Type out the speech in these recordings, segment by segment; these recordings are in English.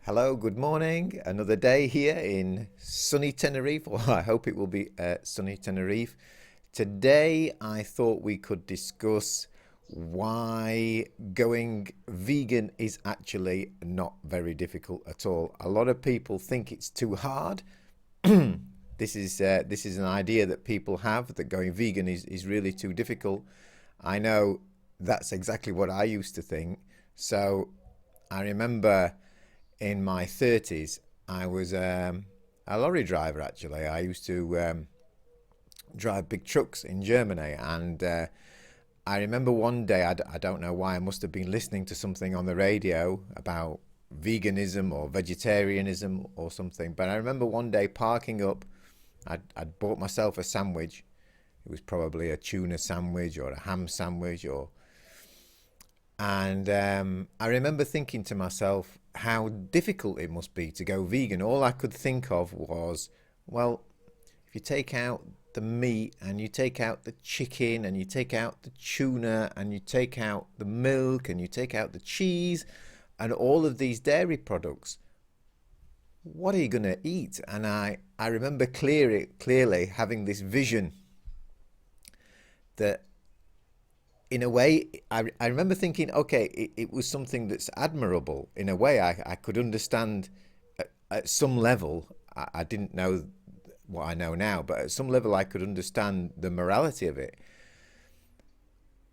Hello, good morning. Another day here in sunny Tenerife, or I hope it will be sunny Tenerife. Today, I thought we could discuss why going vegan is actually not very difficult at all. A lot of people think it's too hard. This is an idea that people have that going vegan is really too difficult. I know that's exactly what I used to think. So I remember in my 30s, I was a lorry driver actually. I used to drive big trucks in Germany, and I remember one day, I don't know why, I must have been listening to something on the radio about veganism or vegetarianism or something, but I remember one day parking up. I'd bought myself a sandwich. It was probably a tuna sandwich or a ham sandwich or and I remember thinking to myself how difficult it must be to go vegan. All I could think of was, well, if you take out the meat and you take out the chicken and you take out the tuna and you take out the milk and you take out the cheese and all of these dairy products, what are you going to eat? And I remember clearly having this vision that in a way, I remember thinking, okay, it was something that's admirable. In a way, I could understand at some level. I didn't know what I know now, but at some level, I could understand the morality of it.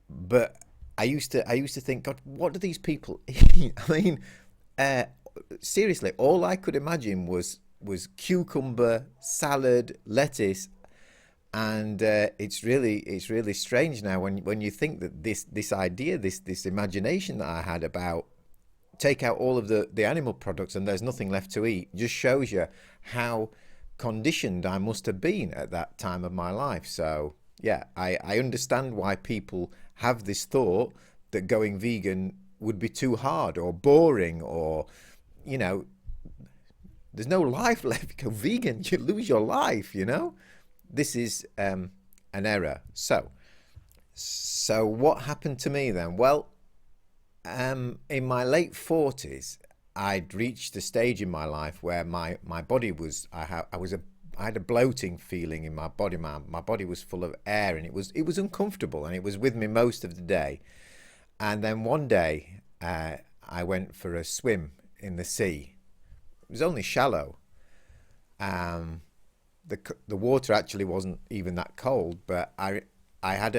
But I used to think, God, what do these people eat? I mean, uh, seriously, all I could imagine was cucumber, salad, lettuce, and it's really strange now when you think that this idea, this imagination that I had about take out all of the animal products and there's nothing left to eat just shows you how conditioned I must have been at that time of my life. So yeah, I understand why people have this thought that going vegan would be too hard or boring or you know there's no life left. If you go vegan, you lose your life. This is an error. So what happened to me then? Well, in my late 40s, I'd reached a stage in my life where my body was I had a bloating feeling in my body. My body was full of air and it was uncomfortable and it was with me most of the day. And then one day, I went for a swim in the sea. It was only shallow. Um, the water actually wasn't even that cold, but I had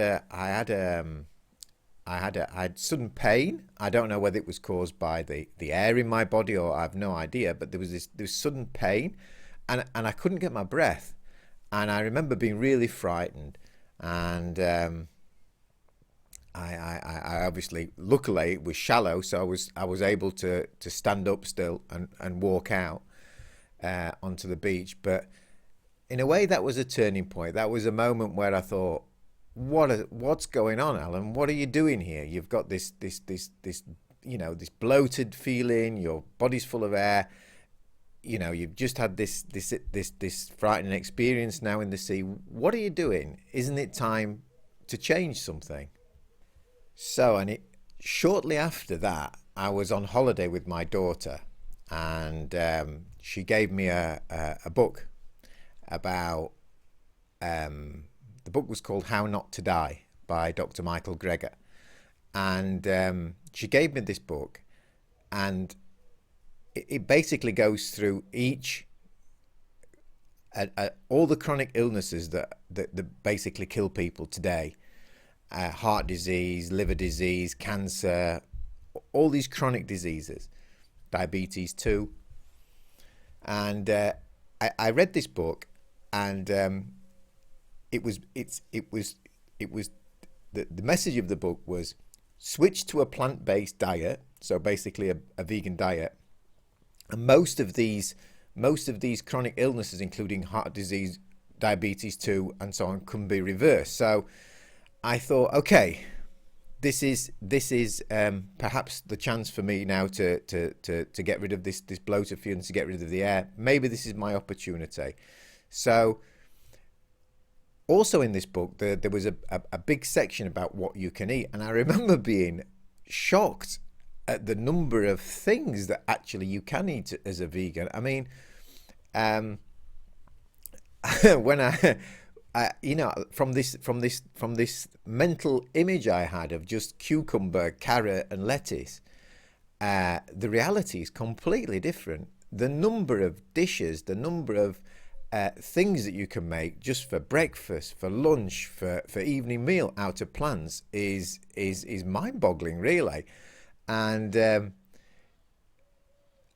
sudden pain. I don't know whether it was caused by the air in my body or I have no idea, but there was sudden pain, and I couldn't get my breath, and I remember being really frightened, and I obviously luckily it was shallow, so I was able to stand up still and walk out onto the beach, but in a way, that was a turning point. That was a moment where I thought, what's going on, Alan? What are you doing here? You've got this bloated feeling. Your body's full of air. You've just had this frightening experience now in the sea. What are you doing? Isn't it time to change something? Shortly after that, I was on holiday with my daughter, and she gave me a book about the book was called How Not to Die by Dr. Michael Greger. And she gave me this book, and it basically goes through all the chronic illnesses that basically kill people today. Heart disease, liver disease, cancer, all these chronic diseases, diabetes too. And I read this book, and it was the message of the book was switch to a plant-based diet, so basically a vegan diet, and most of these chronic illnesses, including heart disease, diabetes too, and so on, can be reversed. So I thought, okay, this is perhaps the chance for me now to get rid of this bloated feeling, to get rid of the air. Maybe this is my opportunity. So also in this book, there was a big section about what you can eat, and I remember being shocked at the number of things that actually you can eat as a vegan. I mean, um, when from this mental image I had of just cucumber, carrot, and lettuce, the reality is completely different. The number of dishes, the number of things that you can make just for breakfast, for lunch, for evening meal out of plants is mind-boggling, really. And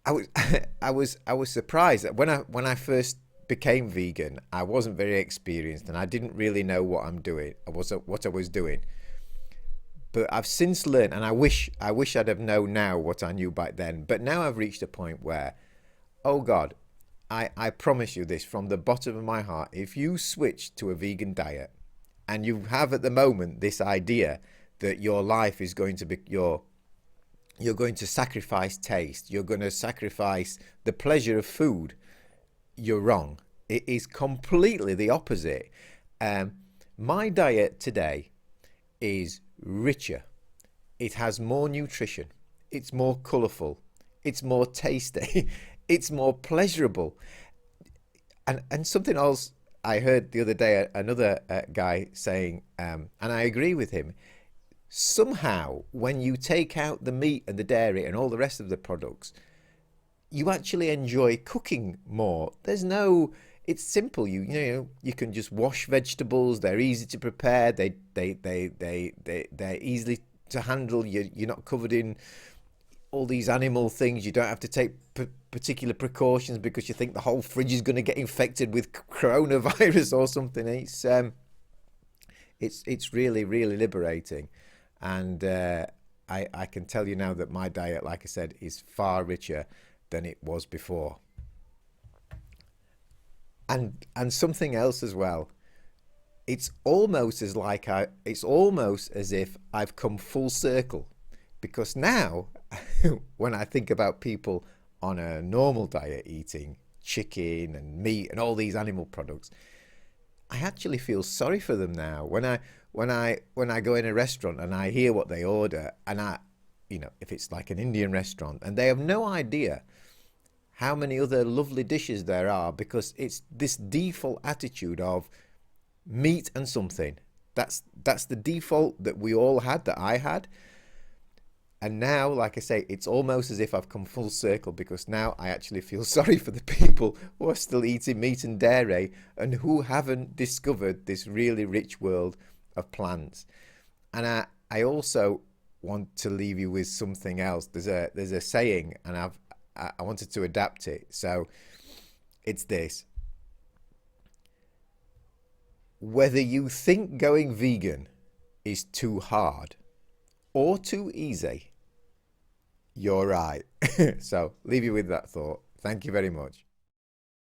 I was I was surprised that when I first became vegan, I wasn't very experienced and I didn't really know what I was doing. But I've since learned, and I wish I'd have known now what I knew back then. But now I've reached a point where, oh God, I promise you this from the bottom of my heart: if you switch to a vegan diet, and you have at the moment this idea that your life is going to be you're going to sacrifice taste, you're going to sacrifice the pleasure of food, you're wrong. It is completely the opposite. My diet today is richer. It has more nutrition. It's more colourful. It's more tasty. It's more pleasurable. And something else I heard the other day, another guy saying, and I agree with him. Somehow, when you take out the meat and the dairy and all the rest of the products, you actually enjoy cooking more. It's simple. You can just wash vegetables. They're easy to prepare. They're easily to handle. You're not covered in all these animal things. You don't have to take particular precautions because you think the whole fridge is going to get infected with coronavirus or something. It's really, really liberating. And I can tell you now that my diet, like I said, is far richer than it was before. And something else as well. It's almost as if I've come full circle, because now when I think about people on a normal diet eating chicken and meat and all these animal products, I actually feel sorry for them now. When I go in a restaurant and I hear what they order, and if it's like an Indian restaurant, and they have no idea how many other lovely dishes there are, because it's this default attitude of meat and something. That's the default that we all had, that I had. And now, like I say, it's almost as if I've come full circle, because now I actually feel sorry for the people who are still eating meat and dairy and who haven't discovered this really rich world of plants. And I also want to leave you with something else. There's a saying, and I wanted to adapt it. So it's this: whether you think going vegan is too hard or too easy, you're right. So leave you with that thought. Thank you very much.